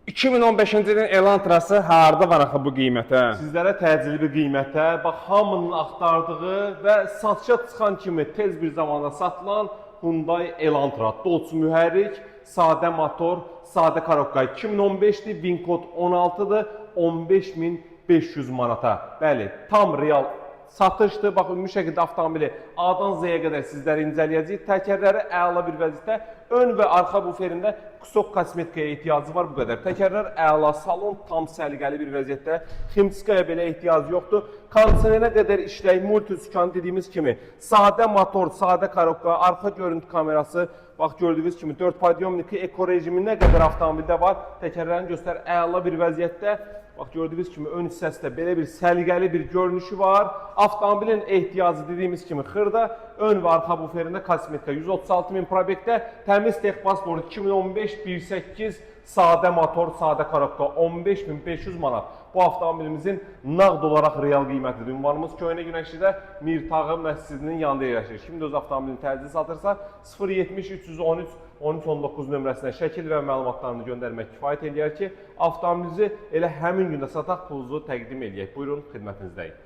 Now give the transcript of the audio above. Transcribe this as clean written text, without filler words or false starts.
2015-ci ilin Elantrası harda var axı bu qiymətə? Sizlərə təcili bir qiymətə, bax hamının axtardığı və satışa çıxan kimi tez bir zamanda satılan Hyundai Elantra. Dolçu mühərrik, sadə motor, sadə korobka. 2015-dir, VIN kod 16-dır, 15.500 manata. Bəli, tam real satışdır. Bax, ümumi şəkildə avtomobili A-dan Z-yə qədər sizləri incələyəcəyik. Təkərləri əla bir vəziyyətdə, ön və arxa buferində kusok kosmetikaya ehtiyacı var, bu qədər. Təkərlər əla, salon tam səliqəli bir vəziyyətdə, ximçiskaya belə ehtiyacı yoxdur. Kondisionerinə qədər işlək, multisükan dediyimiz kimi, sadə motor, sadə korobka, arxa görüntü kamerası, bax gördüyünüz kimi 4 podyomniki, eko rejiminə qədər avtomobildə var. Təkərlərini göstər, əla bir vəziyyətdə. Bax gördüyünüz kimi ön hissəsində belə bir səliqəli bir görünüşü var. Avtomobilin ehtiyacı dediyimiz kimi xırda, ön və arxa buferində kosmetika 136.000 probekdə, təmiz tex pasport 2015 1.8 sadə motor, sadə korobka 15.500 manat. Bu avtomobilimizin nağd olaraq real qiymətidir. Ünvanımız Köhnə Günəşlidə Mirtağı məscidinin yanında yerləşir. Şimdi öz avtomobilini təcili satırsa 070 313 1319 nömrəsinə şəkil və məlumatlarını göndərmək kifayət eləyər ki, avtomobilinizi elə həmin gündə sataq, pulunuzu təqdim eləyək. Buyurun, xidmətinizdəyik.